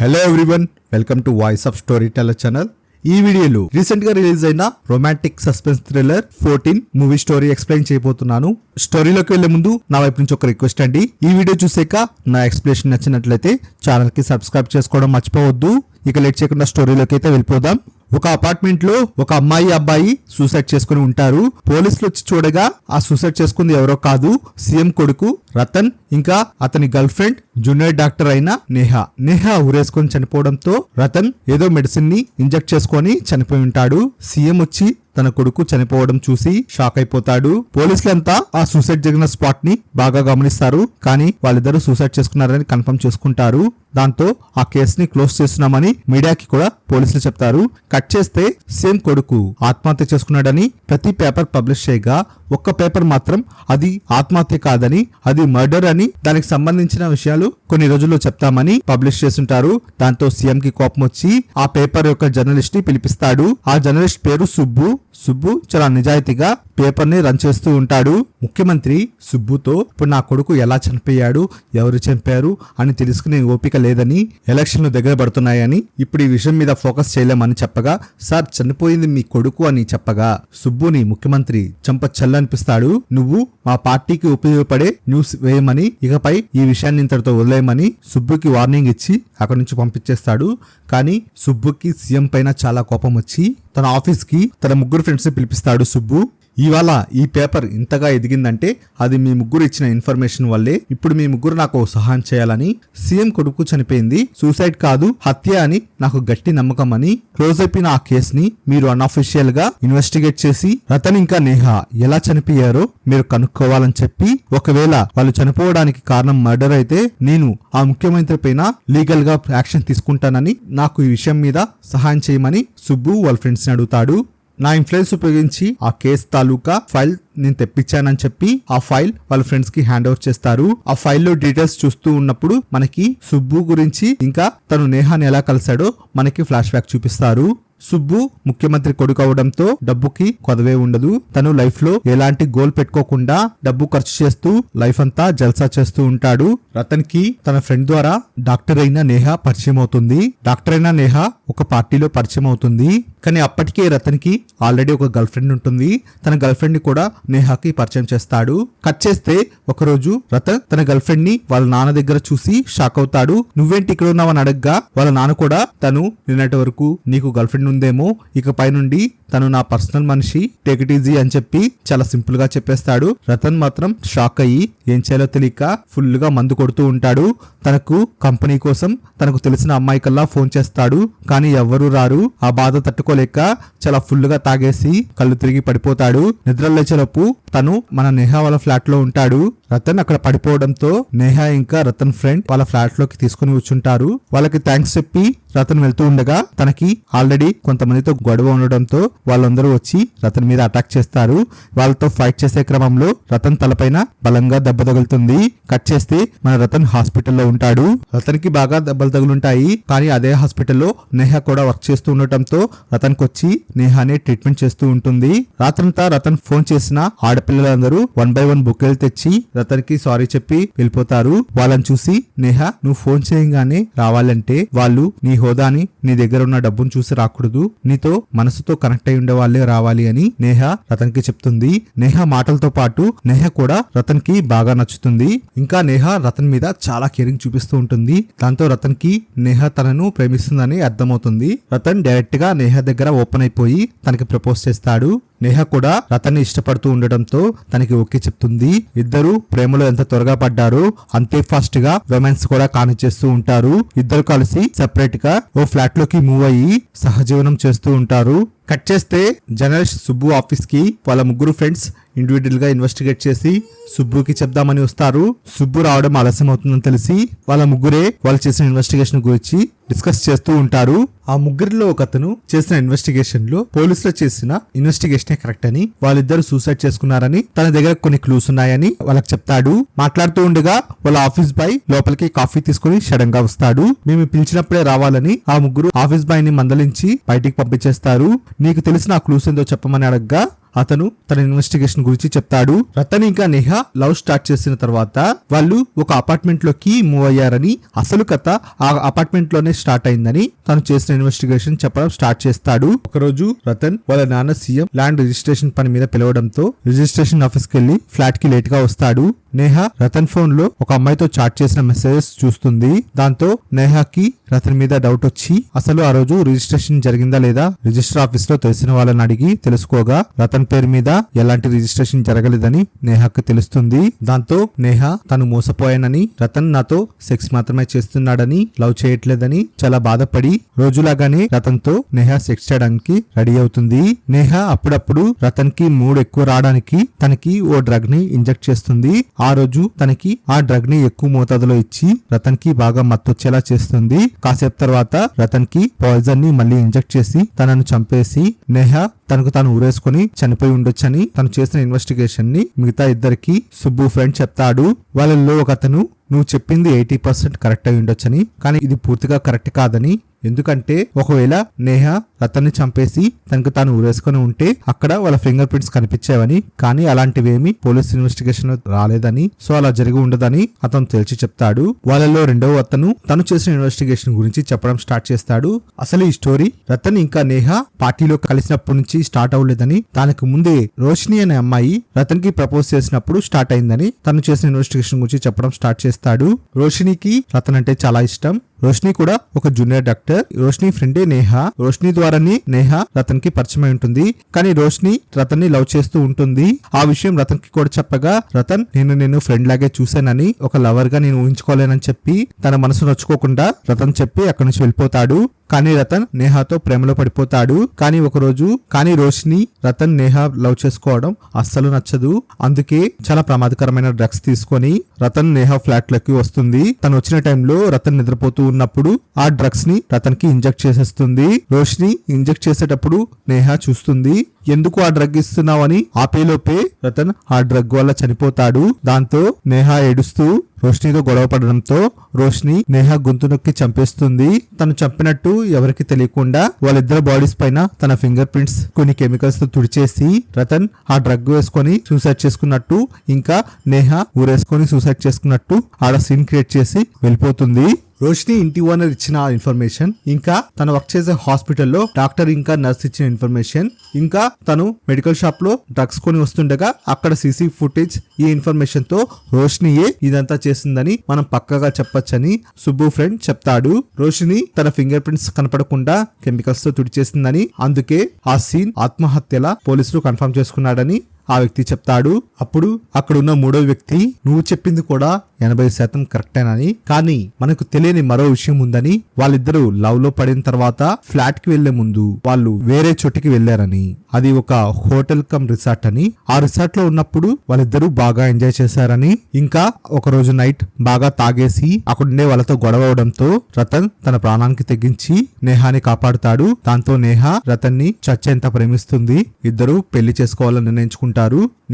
Hello everyone, welcome to voice of story teller channel. ఈ వీడియోలో recent గా release అయిన romantic suspense thriller 14 movie story explain చేయబోతున్నాను. స్టోరీలోకి వెళ్లే ముందు నా వైపు నుంచి ఒక రిక్వెస్ట్ అండి. ఈ వీడియో చూసాక నా ఎక్స్ప్లెనేషన్ నచ్చినట్లయితే ఛానల్ కి సబ్స్క్రైబ్ చేసుకోవడం మర్చిపోవద్దు. ఇక లేట్ చేయకుండా స్టోరీలోకి అయితే వెళ్ళిపోదాం. ఒక అపార్ట్మెంట్ లో ఒక అమ్మాయి అబ్బాయి సూసైడ్ చేసుకుని ఉంటారు. పోలీసులు వచ్చి చూడగా ఆ సూసైడ్ చేసుకుంది ఎవరో కాదు, సీఎం కొడుకు రతన్, ఇంకా అతని గర్ల్ ఫ్రెండ్ జూనియర్ డాక్టర్ అయిన నేహా ఊరేసుకొని చనిపోవడంతో రతన్ ఏదో మెడిసిన్ ని ఇంజెక్ట్ చేసుకొని చనిపోయి ఉంటాడు. సీఎం వచ్చి తన కొడుకు చనిపోవడం చూసి షాక్ అయిపోతాడు. పోలీసులంతా ఆ సూసైడ్ జరిగిన స్పాట్ ని బాగా గమనిస్తారు, కానీ వాళ్ళిద్దరూ సూసైడ్ చేసుకున్నారని కన్ఫర్మ్ చేసుకుంటారు. దాంతో ఆ కేసుని క్లోజ్ చేస్తున్నామని మీడియాకి కూడా పోలీసులు చెప్తారు. కట్ చేస్తే సేమ్ కొడుకు ఆత్మహత్య చేసుకున్నాడని ప్రతి పేపర్ పబ్లిష్ చేయగా ఒక్క పేపర్ మాత్రం అది ఆత్మహత్య కాదని, అది మర్డర్ అని, దానికి సంబంధించిన విషయాలు కొన్ని రోజుల్లో చెప్తామని పబ్లిష్ చేస్తుంటారు. దాంతో సీఎం కి కోపం వచ్చి ఆ పేపర్ యొక్క జర్నలిస్ట్ ని పిలిపిస్తాడు. ఆ జర్నలిస్ట్ పేరు సుబ్బు చాలా నిజాయితీగా పేపర్ ని రన్ చేస్తూ ఉంటాడు. ముఖ్యమంత్రి సుబ్బుతో ఇప్పుడు నా కొడుకు ఎలా చనిపోయాడు, ఎవరు చంపారు అని తెలుసుకునే ఓపిక లేదని, ఎలక్షన్లు దగ్గర పడుతున్నాయని, ఇప్పుడు ఈ విషయం మీద ఫోకస్ చేయలేమని చెప్పగా, సార్ చనిపోయింది మీ కొడుకు అని చెప్పగా సుబ్బుని ముఖ్యమంత్రి చంప చెల్లనిపిస్తాడు. నువ్వు మా పార్టీకి ఉపయోగపడే న్యూస్ వేయమని, ఇకపై ఈ విషయాన్ని ఇంతటితో వదిలేయమని సుబ్బుకి వార్నింగ్ ఇచ్చి అక్కడి నుంచి పంపించేస్తాడు. కానీ సుబ్బుకి సీఎం పైన చాలా కోపం వచ్చి తన ఆఫీస్ కి తన ముగ్గురు ఫ్రెండ్స్ ని పిలిపిస్తాడు. సుబ్బు, ఇవాళ ఈ పేపర్ ఇంతగా ఎదిగిందంటే అది మీ ముగ్గురు ఇచ్చిన ఇన్ఫర్మేషన్ వల్లే. ఇప్పుడు మీ ముగ్గురు నాకు సహాయం చేయాలని, సీఎం కొడుకు చనిపోయింది సూసైడ్ కాదు హత్య అని నాకు గట్టి నమ్మకం అని, క్లోజ్ అయిపోయిన ఆ కేసుని మీరు అన్అఫీషియల్ గా ఇన్వెస్టిగేట్ చేసి రతన్ ఇంకా నేహా ఎలా చనిపోయారో మీరు కనుక్కోవాలని చెప్పి, ఒకవేళ వాళ్ళు చనిపోవడానికి కారణం మర్డర్ అయితే నేను ఆ ముఖ్యమంత్రి పైన లీగల్ గా యాక్షన్ తీసుకుంటానని, నాకు ఈ విషయం మీద సహాయం చేయమని సుబ్బు వాళ్ళ ఫ్రెండ్స్ ని అడుగుతాడు. నా ఇన్ఫ్లుయెన్స్ ఉపయోగించి ఆ కేసు తాలూకా ఫైల్ నేను తెప్పించానని చెప్పి ఆ ఫైల్ వాళ్ళ ఫ్రెండ్స్ కి హ్యాండ్ ఓవర్ చేస్తారు. ఆ ఫైల్లో డీటెయిల్స్ చూస్తూ ఉన్నప్పుడు మనకి సుబ్బు గురించి, ఇంకా తను నేహాని ఎలా కలిశాడో మనకి ఫ్లాష్ బ్యాక్ చూపిస్తారు. సుబ్బు ముఖ్యమంత్రి కొడుకు అవడంతో డబ్బుకి కొదవే ఉండదు. తను లైఫ్ లో ఎలాంటి గోల్ పెట్టుకోకుండా డబ్బు ఖర్చు చేస్తూ లైఫ్ అంతా జల్సా చేస్తూ ఉంటాడు. రతన్ కి తన ఫ్రెండ్ ద్వారా డాక్టర్ అయిన నేహా పరిచయం అవుతుంది. డాక్టర్ అయిన నేహా ఒక పార్టీలో పరిచయం అవుతుంది. కానీ అప్పటికే రతన్ కి ఆల్రెడీ ఒక గర్ల్ ఫ్రెండ్ ఉంటుంది. తన గర్ల్ ఫ్రెండ్ ని కూడా నేహాకి పరిచయం చేస్తాడు. కట్ చేస్తే ఒకరోజు రతన్ తన గర్ల్ ఫ్రెండ్ ని వాళ్ళ నాన్న దగ్గర చూసి షాక్ అవుతాడు. నువ్వేంటి ఇక్కడ ఉన్నావని అడగ్గా వాళ్ళ నాన్న కూడా తను నిన్నటి వరకు నీకు గర్ల్ ఫ్రెండ్ ఉందేమో, ఇకపై నుండి తను నా పర్సనల్ మనిషి, టేక్ ఇట్ ఈజీ అని చెప్పి చాలా సింపుల్ గా చెప్పేస్తాడు. రతన్ మాత్రం షాక్ అయ్యి ఏం చేయాలో తెలియక ఫుల్ గా మందు కొడుతూ ఉంటాడు. తనకు కంపెనీ కోసం తనకు తెలిసిన అమ్మాయి కల్లా ఫోన్ చేస్తాడు, కానీ ఎవ్వరూ రారు. ఆ బాధ తట్టుకోలేక చాలా ఫుల్ గా తాగేసి కళ్ళు తిరిగి పడిపోతాడు. నిద్ర లేచేలోపు తను మన నేహా వాళ్ళ ఫ్లాట్ లో ఉంటాడు. రతన్ అక్కడ పడిపోవడంతో నేహా ఇంకా రతన్ ఫ్రెండ్ వాళ్ళ ఫ్లాట్ లోకి తీసుకుని వచ్చుంటారు. వాళ్ళకి థ్యాంక్స్ చెప్పి రతన్ వెళ్తూ ఉండగా తనకి ఆల్రెడీ కొంతమందితో గొడవ ఉండడంతో వాళ్ళందరూ వచ్చి రతన్ మీద అటాక్ చేస్తారు. వాళ్ళతో ఫైట్ చేసే క్రమంలో రతన్ తలపైన బలంగా దెబ్బ తగులుతుంది. కట్ చేస్తే మన రతన్ హాస్పిటల్లో ఉంటాడు. రతన్ కి బాగా దెబ్బలు తగులుంటాయి, కానీ అదే హాస్పిటల్లో నేహా కూడా వర్క్ చేస్తూ ఉండటంతో రతన్ కి వచ్చి నేహానే ట్రీట్మెంట్ చేస్తూ ఉంటుంది. రాత్రంతా రతన్ ఫోన్ చేసిన ఆడపిల్లలందరూ 1 by 1 బుక్కేలు తెచ్చి రతన్ కి సారీ చెప్పి వెళ్ళిపోతారు. వాళ్ళని చూసి నేహా, నువ్వు ఫోన్ చేయగానే రావాలంటే వాళ్ళు నీ హోదాని, నీ దగ్గర ఉన్న డబ్బును చూసి రాకూడదు, నీతో మనసుతో కనెక్ట్ అయి ఉండే వాళ్ళే రావాలి అని నేహా రతన్ కి చెప్తుంది. నేహా మాటలతో పాటు నేహా కూడా రతన్ కి బాగా నచ్చుతుంది. ఇంకా నేహా రతన్ మీద చాలా కేరింగ్ చూపిస్తూ ఉంటుంది. దాంతో రతన్ కి నేహా తనను ప్రేమిస్తుందని అర్థమవుతుంది. రతన్ డైరెక్ట్ గా నేహా దగ్గర ఓపెన్ అయిపోయి తనకి ప్రపోజ్ చేస్తాడు. నేహా కూడా రతన్ ని ఇష్టపడుతూ ఉండడంతో తనకి ఓకే చెప్తుంది. ఇద్దరు ప్రేమలో ఎంత త్వరగా పడ్డారో అంతే ఫాస్ట్ గా రొమాన్స్ కూడా కానిచ్చేస్తూ ఉంటారు. ఇద్దరు కలిసి సెపరేట్ గా ఓ ఫ్లాట్ లోకి మూవ్ అయ్యి సహజీవనం చేస్తూ ఉంటారు. కట్ చేస్తే జర్నలిస్ట్ సుబ్బు ఆఫీస్ కి వాళ్ళ ముగ్గురు ఫ్రెండ్స్ ఇండివిజువల్ గా ఇన్వెస్టిగేట్ చేసి సుబ్బుకి చెప్దామని వస్తారు. సుబ్బు రావడం ఆలస్యం అవుతుందని తెలిసి వాళ్ళ ముగ్గురే వాళ్ళు చేసిన ఇన్వెస్టిగేషన్ గురించి డిస్కస్ చేస్తూ ఉంటారు. ఆ ముగ్గురిలో ఒకతను చేసిన ఇన్వెస్టిగేషన్ లో పోలీసులు చేసిన ఇన్వెస్టిగేషన్ కరెక్ట్ అని, వాళ్ళిద్దరు సూసైడ్ చేసుకున్నారని, తన దగ్గర కొన్ని క్లూస్ ఉన్నాయని వాళ్ళకి చెప్తాడు. మాట్లాడుతూ ఉండగా వాళ్ళ ఆఫీస్ బాయ్ లోపలికి కాఫీ తీసుకుని సడన్ గా వస్తాడు. మేము పిలిచినప్పుడే రావాలని ఆ ముగ్గురు ఆఫీస్ బాయ్ ని మందలించి బయటికి పంపించేస్తారు. నీకు తెలిసిన ఆ క్లూస్ ఏందో చెప్పమని అడగ్గా అతను తన ఇన్వెస్టిగేషన్ గురించి చెప్తాడు. రతన్ ఇంకా నేహ లవ్ స్టార్ట్ చేసిన తర్వాత వాళ్ళు ఒక అపార్ట్మెంట్ లోకి మూవ్ అయ్యారని, అసలు కథ ఆ అపార్ట్మెంట్ లోనే స్టార్ట్ అయిందని తను చేసిన ఇన్వెస్టిగేషన్ చెప్పడం స్టార్ట్ చేస్తాడు. ఒకరోజు రతన్ వాళ్ళ నాన్న సీఎం ల్యాండ్ రిజిస్ట్రేషన్ పని మీద పిలవడంతో రిజిస్ట్రేషన్ ఆఫీస్ కి వెళ్లి ఫ్లాట్ కి లేట్ గా వస్తాడు. నేహ రతన్ ఫోన్ లో ఒక అమ్మాయితో చాట్ చేసిన మెసేజెస్ చూస్తుంది. దాంతో నేహాకి రతన్ మీద డౌట్ వచ్చి అసలు ఆ రోజు రిజిస్ట్రేషన్ జరిగిందా లేదా రిజిస్టర్ ఆఫీస్ లో తెలిసిన వాళ్ళని అడిగి తెలుసుకోగా రతన్ పేరు మీద ఎలాంటి రిజిస్ట్రేషన్ జరగలేదని నేహాకి తెలుస్తుంది. దాంతో నేహ తను మోసపోయానని, రతన్ నాతో సెక్స్ మాత్రమే చేస్తున్నాడని, లవ్ చేయట్లేదని చాలా బాధపడి రోజులాగానే రతన్ తో నేహ సెక్స్ చేయడానికి రెడీ అవుతుంది. నేహ అప్పుడప్పుడు రతన్ కి మూడ్ ఎక్కువ రావడానికి తనకి ఓ డ్రగ్ ని ఇంజెక్ట్ చేస్తుంది. ఆ రోజు తనకి ఆ డ్రగ్ ని ఎక్కువ మోతాదులో ఇచ్చి రతన్ కి బాగా మత్తొచ్చేలా చేస్తుంది. కాసేపు తర్వాత రతన్ కి పాయిజన్ ని మళ్ళీ ఇంజెక్ట్ చేసి తనను చంపేసి నేహ తనకు తాను ఊరేసుకుని చనిపోయి ఉండొచ్చని తను చేసిన ఇన్వెస్టిగేషన్ ని మిగతా ఇద్దరికి సుబ్బు ఫ్రెండ్ చెప్తాడు. వాళ్ళల్లో ఒక అతను నువ్వు చెప్పింది 80% కరెక్ట్ అయి ఉండొచ్చని, కానీ ఇది పూర్తిగా కరెక్ట్ కాదని, ఎందుకంటే ఒకవేళ నేహ రతన్ని చంపేసి తనకు తాను ఊరేసుకుని ఉంటే అక్కడ వాళ్ళ ఫింగర్ ప్రింట్స్ కనిపించేవని, కానీ అలాంటివేమి పోలీస్ ఇన్వెస్టిగేషన్ రాలేదని, సో అలా జరిగి ఉండదని అతను తేల్చి చెప్తాడు. వాళ్ళలో రెండవ అతను తను చేసిన ఇన్వెస్టిగేషన్ గురించి చెప్పడం స్టార్ట్ చేస్తాడు. అసలు ఈ స్టోరీ రతన్ ఇంకా నేహ పార్టీలో కలిసినప్పటి నుంచి స్టార్ట్ అవ్వలేదని, దానికి ముందే రోషిని అనే అమ్మాయి రతన్ కి ప్రపోజ్ చేసినప్పుడు స్టార్ట్ అయిందని తను చేసిన ఇన్వెస్టిగేషన్ గురించి చెప్పడం స్టార్ట్ చేస్తాడు. రోషినికి రతన్ అంటే చాలా ఇష్టం. రోషిని కూడా ఒక జూనియర్ డాక్టర్. రోషిని ఫ్రెండే నేహ. రోషిని ద్వారానే నేహ రతన్ కి పరిచయం ఉంటుంది. కానీ రోషిని రతన్ ని లవ్ చేస్తూ ఉంటుంది. ఆ విషయం రతన్ కి కూడా చెప్పగా రతన్ నేను ఫ్రెండ్ లాగే చూశానని, ఒక లవర్ గా నేను ఊహించుకోలేనని చెప్పి తన మనసు నొచ్చుకోకుండా రతన్ చెప్పి అక్కడి నుంచి వెళ్ళిపోతాడు. కానీ రతన్ నేహాతో ప్రేమలో పడిపోతాడు. కానీ రోషిని రతన్ నేహ లవ్ చేసుకోవడం అస్సలు నచ్చదు. అందుకే చాలా ప్రమాదకరమైన డ్రగ్స్ తీసుకొని రతన్ నేహ ఫ్లాట్ లోకి వస్తుంది. తను వచ్చిన టైంలో రతన్ నిద్రపోతూ ఉన్నప్పుడు ఆ డ్రగ్స్ ని రతన్ కి ఇంజెక్ట్ చేసేస్తుంది. రోషిని ఇంజెక్ట్ చేసేటప్పుడు నేహ చూస్తుంది. ఎందుకు ఆ డ్రగ్ ఇస్తున్నావని ఆపేలోపే రతన్ ఆ డ్రగ్ వల్ల చనిపోతాడు. దాంతో నేహ ఏడుస్తూ రోషినితో గొడవ పడడంతో రోషిని నేహ గొంతు నొక్కి చంపేస్తుంది. తను చంపినట్టు ఎవరికి తెలియకుండా వాళ్ళిద్దరు బాడీస్ పైన తన ఫింగర్ ప్రింట్స్ కొన్ని కెమికల్స్ తో తుడిచేసి రతన్ ఆ డ్రగ్ వేసుకొని సూసైడ్ చేసుకున్నట్టు, ఇంకా నేహ ఊరేసుకొని సూసైడ్ చేసుకున్నట్టు ఆడ సీన్ క్రియేట్ చేసి వెళ్ళిపోతుంది. రోషిని ఇంటి ఓనర్ ఇచ్చిన ఇన్ఫర్మేషన్, ఇంకా తను వర్క్ చేసే హాస్పిటల్లో డాక్టర్ ఇంకా నర్స్ ఇచ్చిన ఇన్ఫర్మేషన్, ఇంకా తను మెడికల్ షాప్ లో డ్రగ్స్ కొని వస్తుండగా అక్కడ సీసీ ఫుటేజ్, ఈ ఇన్ఫర్మేషన్ తో రోషినియే ఇదంతా చేసిందని మనం పక్కగా చెప్పొచ్చని సుబ్బు ఫ్రెండ్ చెప్తాడు. రోషిని తన ఫింగర్ ప్రింట్స్ కనపడకుండా కెమికల్స్ తో తుడిచేసిందని, అందుకే ఆ సీన్ ఆత్మహత్యలా పోలీసులు కన్ఫర్మ్ చేసుకున్నాడని ఆ వ్యక్తి చెప్తాడు. అప్పుడు అక్కడున్న మూడో వ్యక్తి నువ్వు చెప్పింది కూడా 80% కరెక్టేనని, కానీ మనకు తెలియని మరో విషయం ఉందని, వాళ్ళిద్దరూ లవ్ లో పడిన తర్వాత ఫ్లాట్ కి వెళ్లే ముందు వాళ్ళు వేరే చోటికి వెళ్లారని, అది ఒక హోటల్ కమ్ రిసార్ట్ అని, ఆ రిసార్ట్ లో ఉన్నప్పుడు వాళ్ళిద్దరూ బాగా ఎంజాయ్ చేశారని, ఇంకా ఒక రోజు నైట్ బాగా తాగేసి అక్కడుండే వాళ్ళతో గొడవ అవడంతో రతన్ తన ప్రాణానికి తెగించి నేహాని కాపాడుతాడు. దాంతో నేహ రతన్ ని చచ్చేంత ప్రేమిస్తుంది. ఇద్దరు పెళ్లి చేసుకోవాలని నిర్ణయించుకుంటారు.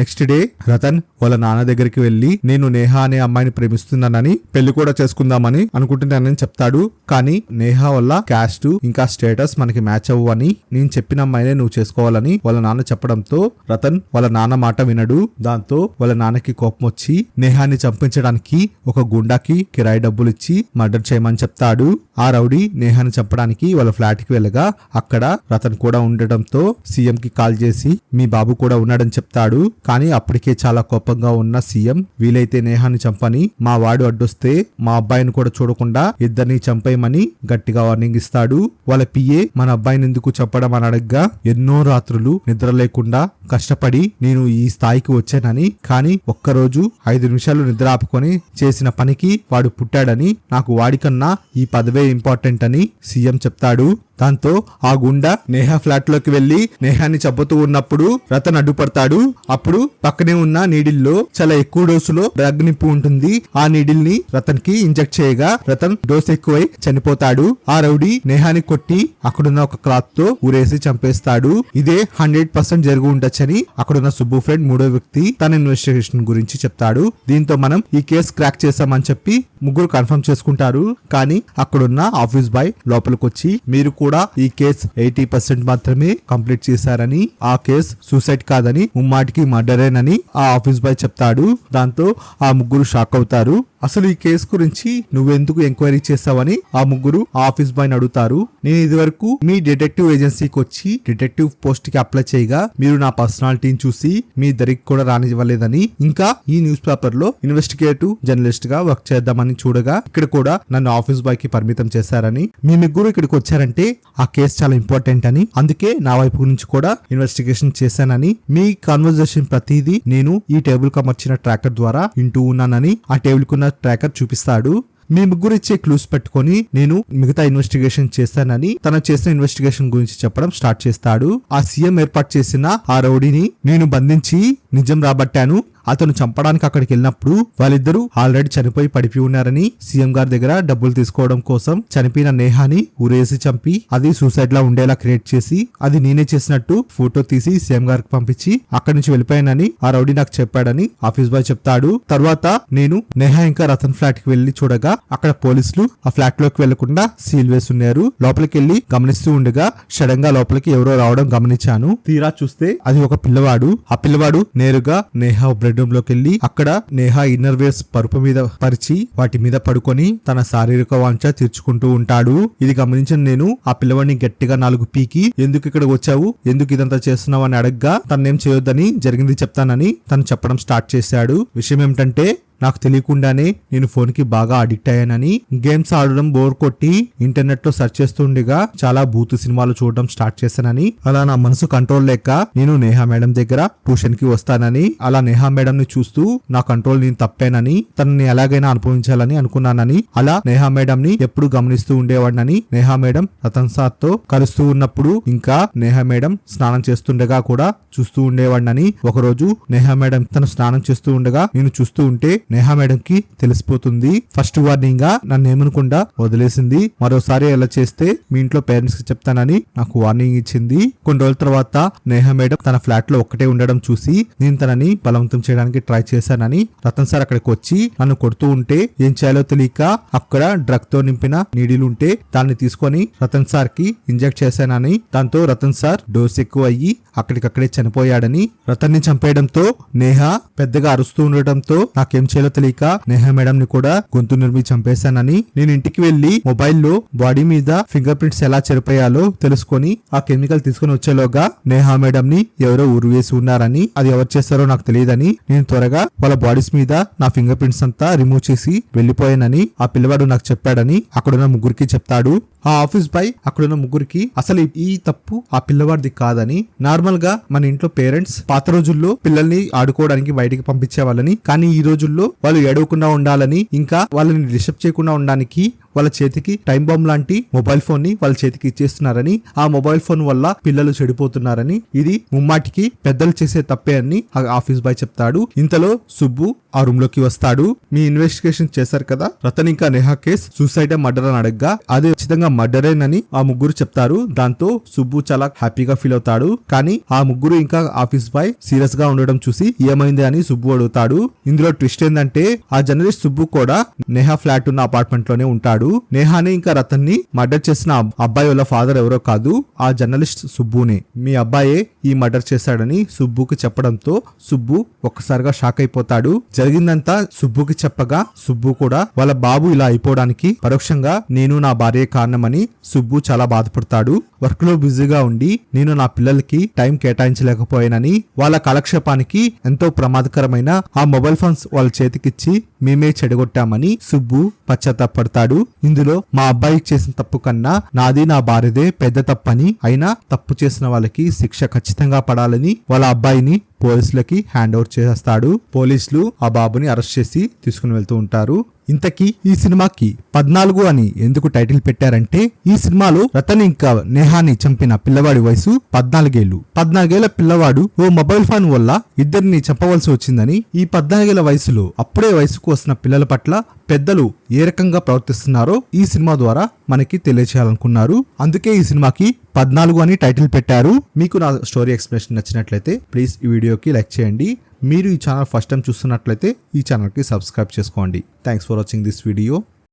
నెక్స్ట్ డే రతన్ వాళ్ళ నాన్న దగ్గరికి వెళ్లి నేను నేహ అనే అమ్మాయిని ప్రేమిస్తున్నానని, పెళ్లి కూడా చేసుకుందామని అనుకుంటున్నానని చెప్తాడు. కానీ నేహ వల్ల క్యాస్ట్ ఇంకా స్టేటస్ మనకి మ్యాచ్ అవ్వని, నేను చెప్పిన అమ్మాయినే నువ్వు చేసుకోవాలని వాళ్ళ నాన్న చెప్పడంతో రతన్ వాళ్ళ నాన్న మాట వినడు. దాంతో వాళ్ళ నాన్నకి కోపం వచ్చి నేహాన్ని చంపించడానికి ఒక గుండాకి కిరాయి డబ్బులు ఇచ్చి మర్డర్ చేయమని చెప్తాడు. ఆ రౌడీ నేహాన్ని చంపడానికి వాళ్ళ ఫ్లాట్ కి వెళ్ళగా అక్కడ రతన్ కూడా ఉండటంతో సీఎం కి కాల్ చేసి మీ బాబు కూడా ఉన్నాడని చెప్తాడు. కానీ అప్పటికే చాలా కోపంగా ఉన్న సీఎం వీలైతే నేహాన్ని చంపని, మా వాడు అడ్డొస్తే మా అబ్బాయిని కూడా చూడకుండా ఇద్దరిని చంపేయమని గట్టిగా వార్నింగ్ ఇస్తాడు. వాళ్ళ పిఏ మన అబ్బాయిని ఎందుకు చంపడం అని అడగ్గా ఎన్నో రాత్రులు నిద్ర లేకుండా కష్టపడి నేను ఈ స్థాయికి వచ్చానని, కానీ ఒక్కరోజు 5 నిమిషాలు నిద్ర ఆపుకొని చేసిన పనికి వాడు పుట్టాడని, నాకు వాడికన్నా ఈ పదవే ఇంపార్టెంట్ అని సీఎం చెప్తాడు. దాంతో ఆ గుండా నేహ ఫ్లాట్ లోకి వెళ్లి నేహాన్ని చంపుతూ ఉన్నప్పుడు రతన్ అడ్డుపడతాడు. అప్పుడు పక్కనే ఉన్న నీడిల్లో చాలా ఎక్కువ డోసులో డ్రగ్ నింపు ఉంటుంది. ఆ నీడిల్ ని రతన్ కి ఇంజెక్ట్ చేయగా రతన్ డోస్ ఎక్కువై చనిపోతాడు. ఆ రౌడీ నేహాని కొట్టి అక్కడున్న ఒక క్లాత్ తో ఊరేసి చంపేస్తాడు. ఇదే 100% జరిగి ఉండొచ్చని అక్కడున్న సుబ్బు ఫ్రెండ్ మూడో వ్యక్తి తన ఇన్వెస్టిగేషన్ గురించి చెప్తాడు. దీంతో మనం ఈ కేసు క్రాక్ చేసామని చెప్పి ముగ్గురు కన్ఫర్మ్ చేసుకుంటారు. కానీ అక్కడున్న ఆఫీస్ బాయ్ లోపలికి వచ్చి మీరు కూడా కూడా ఈ కేసు 80% మాత్రమే కంప్లీట్ చేశారని, ఆ కేసు సూసైడ్ కాదని, ముమ్మాటికి మర్డరేనని ఆ ఆఫీస్ బాయ్ చెప్తాడు. దాంతో ఆ ముగ్గురు షాక్ అవుతారు. అసలు ఈ కేసు గురించి నువ్వెందుకు ఎంక్వైరీ చేస్తావని ఆ ముగ్గురు ఆఫీస్ బాయ్ అడుగుతారు. నేను ఇదివరకు మీ డిటెక్టివ్ ఏజెన్సీకి వచ్చి డిటెక్టివ్ పోస్ట్ కి అప్లై చేయగా మీరు నా పర్సనాలిటీని చూసి మీ దరికి కూడా రానివ్వలేదని, ఇంకా ఈ న్యూస్ పేపర్ లో ఇన్వెస్టిగేటివ్ జర్నలిస్ట్ గా వర్క్ చేద్దామని చూడగా ఇక్కడ కూడా నన్ను ఆఫీస్ బాయ్ కి పరిమితం చేశారని, మీ ముగ్గురు ఇక్కడికి వచ్చారంటే ఆ కేసు చాలా ఇంపార్టెంట్ అని, అందుకే నా వైపు నుంచి కూడా ఇన్వెస్టిగేషన్ చేశానని, మీ కాన్వర్జేషన్ ప్రతిదీ నేను ఈ టేబుల్ కు అమర్చిన ట్రాకర్ ద్వారా వింటూ ఉన్నానని ఆ టేబుల్ కున్న ట్రాకర్ చూపిస్తాడు. మీ ముగ్గురు ఇచ్చే క్లూస్ పెట్టుకొని నేను మిగతా ఇన్వెస్టిగేషన్ చేస్తానని తను చేసిన ఇన్వెస్టిగేషన్ గురించి చెప్పడం స్టార్ట్ చేస్తాడు. ఆ సీఎం ఏర్పాటు చేసిన ఆ రౌడీని నేను బంధించి నిజం రాబట్టాను. అతను చంపడానికి అక్కడికి వెళ్ళినప్పుడు వాళ్ళిద్దరూ ఆల్రెడీ చనిపోయి పడిపి ఉన్నారని, సీఎం గారి దగ్గర డబ్బులు తీసుకోవడం కోసం చనిపోయిన నేహాని ఊరేసి చంపి అది సూసైడ్ లా ఉండేలా క్రియేట్ చేసి అది నేనే చేసినట్టు ఫోటో తీసి సీఎం గారికి పంపించి అక్కడి నుంచి వెళ్ళిపోయానని ఆ రౌడీ నాకు చెప్పాడని ఆఫీస్ బాయ్ చెప్తాడు. తర్వాత నేను నేహా ఇంకా రతన్ ఫ్లాట్ కి వెళ్లి చూడగా అక్కడ పోలీసులు ఆ ఫ్లాట్ లోకి వెళ్లకుండా సీల్ వేసి ఉన్నారు. లోపలికి వెళ్లి గమనిస్తూ ఉండగా సడన్ గా లోపలికి ఎవరో రావడం గమనించాను. తీరా చూస్తే అది ఒక పిల్లవాడు. ఆ పిల్లవాడు నేరుగా నేహా బెడ్రూమ్ లోకి వెళ్లి అక్కడ నేహా ఇన్నర్ వేర్స్ పరుపు మీద పరిచి వాటి మీద పడుకొని తన శారీరక వాంఛ తీర్చుకుంటూ ఉంటాడు. ఇది గమనించిన నేను ఆ పిల్లవాడిని గట్టిగా 4 పీకి ఎందుకు ఇక్కడ వచ్చావు, ఎందుకు ఇదంతా చేస్తున్నావు అని అడగ్గా తనేం చేయొద్దని జరిగింది చెప్తానని తను చెప్పడం స్టార్ట్ చేశాడు. విషయం ఏమిటంటే నాకు తెలియకుండానే నేను ఫోన్ కి బాగా అడిక్ట్ అయ్యానని, గేమ్స్ ఆడడం బోర్ కొట్టి ఇంటర్నెట్ లో సెర్చ్ చేస్తుండగా చాలా బూతు సినిమాలు చూడడం స్టార్ట్ చేశానని, అలా నా మనసు కంట్రోల్ లేక నేను నేహా మేడం దగ్గర ట్యూషన్ కి వస్తానని, అలా నేహా మేడం ని చూస్తూ నా కంట్రోల్ నేను తప్పానని, తనని ఎలాగైనా అనుభవించాలని అనుకున్నానని, అలా నేహా మేడం ని ఎప్పుడు గమనిస్తూ ఉండేవాడినని, నేహా మేడం రతన్ సార్ తో కలుస్తూ ఉన్నప్పుడు ఇంకా నేహా మేడం స్నానం చేస్తుండగా కూడా చూస్తూ ఉండేవాడినని, ఒకరోజు నేహా మేడం తను స్నానం చేస్తూ ఉండగా నేను చూస్తూ ఉంటే నేహా మేడం కి తెలిసిపోతుంది. ఫస్ట్ వార్నింగ్ గా నన్ను ఏమనుకుండా వదిలేసింది. మరోసారి అలా చేస్తే మీ ఇంట్లో పేరెంట్స్ కి చెప్తానని నాకు వార్నింగ్ ఇచ్చింది. కొన్ని రోజుల తర్వాత నేహా మేడం తన ఫ్లాట్ లో ఒక్కటే ఉండడం చూసి నేను తనని బలవంతం చేయడానికి ట్రై చేశానని, రతన్ సార్ అక్కడికి వచ్చి నన్ను కొడుతూ ఉంటే ఏం చేయాలో తెలియక అక్కడ డ్రగ్ తో నింపిన నీడిలు ఉంటే దాన్ని తీసుకొని రతన్ సార్ కి ఇంజెక్ట్ చేశానని, దాంతో రతన్ సార్ డోస్ ఎక్కువ అయ్యి అక్కడికక్కడే చనిపోయాడని, రతన్ ని చంపేయడంతో నేహా పెద్దగా అరుస్తూ ఉండటంతో నాకేం చేయాలో తెలియక నేహా మేడం ని కూడా గొంతు నిర్మి చంపేశానని, నేను ఇంటికి వెళ్లి మొబైల్లో బాడీ మీద ఫింగర్ ప్రింట్స్ ఎలా చెరిపోయాలో తెలుసుకొని ఆ కెమికల్ తీసుకుని వచ్చేలోగా నేహా మేడం ని ఎవరో ఉరివేసి ఉన్నారని, అది ఎవరు చేస్తారో నాకు తెలియదని నేను త్వరగా వాళ్ళ బాడీస్ మీద నా ఫింగర్ ప్రింట్స్ అంతా రిమూవ్ చేసి వెళ్లిపోయానని ఆ పిల్లవాడు నాకు చెప్పాడని అక్కడున్న ముగ్గురికి చెప్తాడు. ఆ ఆఫీస్ బాయ్ అక్కడున్న ముగ్గురికి అసలు ఈ తప్పు ఆ పిల్లవాడిది కాదని, నార్మల్ గా మన ఇంట్లో పేరెంట్స్ పాత రోజుల్లో పిల్లల్ని ఆడుకోవడానికి బయటికి పంపించే వాళ్ళని, కానీ ఈ రోజుల్లో వాళ్ళు ఏడవకుండా ఉండాలని, ఇంకా వాళ్ళని డిస్టర్బ్ చేయకుండా ఉండడానికి వాళ్ళ చేతికి టైం బాంబ్ లాంటి మొబైల్ ఫోన్ ని వాళ్ళ చేతికి ఇచ్చేస్తున్నారని, ఆ మొబైల్ ఫోన్ వల్ల పిల్లలు చెడిపోతున్నారని, ఇది ముమ్మాటికి పెద్దలు చేసే తప్పే అని ఆఫీస్ బాయ్ చెప్తాడు. ఇంతలో సుబ్బు ఆ రూమ్ లోకి వస్తాడు. మీ ఇన్వెస్టిగేషన్ చేశారు కదా, రతన్ ఇంకా నేహా కేస్ సూసైడ్ మర్డర్ అని అడగ్గా అది ఖచ్చితంగా మర్డరేనని ఆ ముగ్గురు చెప్తారు. దాంతో సుబ్బు చాలా హ్యాపీగా ఫీల్ అవుతాడు. కానీ ఆ ముగ్గురు ఇంకా ఆఫీస్ బాయ్ సీరియస్ గా ఉండడం చూసి ఏమైంది అని సుబ్బు అడుగుతాడు. ఇందులో ట్విస్ట్ ఏంటంటే ఆ జర్నలిస్ట్ సుబ్బు కూడా నేహా ఫ్లాట్ ఉన్న అపార్ట్మెంట్ లోనే ఉంటాడు. నేహాని ఇంకా రతన్ ని మర్డర్ చేసిన అబ్బాయి వాళ్ళ ఫాదర్ ఎవరో కాదు, ఆ జర్నలిస్ట్ సుబ్బునే. మీ అబ్బాయే ఈ మర్డర్ చేశాడని సుబ్బుకి చెప్పడంతో సుబ్బు ఒక్కసారిగా షాక్ అయిపోతాడు. జరిగిందంతా సుబ్బుకి చెప్పగా సుబ్బు కూడా వాళ్ళ బాబు ఇలా అయిపోవడానికి పరోక్షంగా నేను నా భార్య కారణమని సుబ్బు చాలా బాధపడతాడు. వర్క్ లో బిజీగా ఉండి నేను నా పిల్లలకి టైం కేటాయించలేకపోయానని, వాళ్ళ కాలక్షేపానికి ఎంతో ప్రమాదకరమైన ఆ మొబైల్ ఫోన్స్ వాళ్ళ చేతికిచ్చి మేమే చెడగొట్టామని సుబ్బు పశ్చాత్తాపడతాడు. ఇందులో మా అబ్బాయికి చేసిన తప్పు కన్నా నాది నా భార్యదే పెద్ద తప్పని, అయినా తప్పు చేసిన వాళ్ళకి శిక్ష ఖచ్చితంగా పడాలని వాళ్ళ అబ్బాయిని పోలీసులకి హ్యాండ్ ఓవర్ చేస్తాడు. పోలీసులు ఆ బాబుని అరెస్ట్ చేసి తీసుకుని వెళ్తూ ఉంటారు. ఇంతకీ ఈ సినిమాకి 14 అని ఎందుకు టైటిల్ పెట్టారంటే, ఈ సినిమాలో రతన్ ఇంకా నేహాని చంపిన పిల్లవాడి వయసు 14 ఏళ్లు. 14 ఏళ్ల పిల్లవాడు ఓ మొబైల్ ఫోన్ వల్ల ఇద్దరిని చంపవలసి వచ్చిందని, ఈ 14 ఏళ్ల వయసులో అప్పుడే వయసుకు వస్తున్న పిల్లల పట్ల పెద్దలు ఏ రకంగా ప్రవర్తిస్తున్నారో ఈ సినిమా ద్వారా మనకి తెలియచేయాలనుకున్నారు. అందుకే ఈ సినిమాకి 14 అని టైటిల్ పెట్టారు. మీకు నా స్టోరీ ఎక్స్ప్లెనేషన్ నచ్చినట్లయితే ప్లీజ్ ఈ వీడియోకి లైక్ చేయండి. మీరు ఈ ఛానల్ ఫస్ట్ టైం చూస్తున్నట్లయితే ఈ ఛానల్కి సబ్స్క్రైబ్ చేసుకోండి. Thanks for watching this video.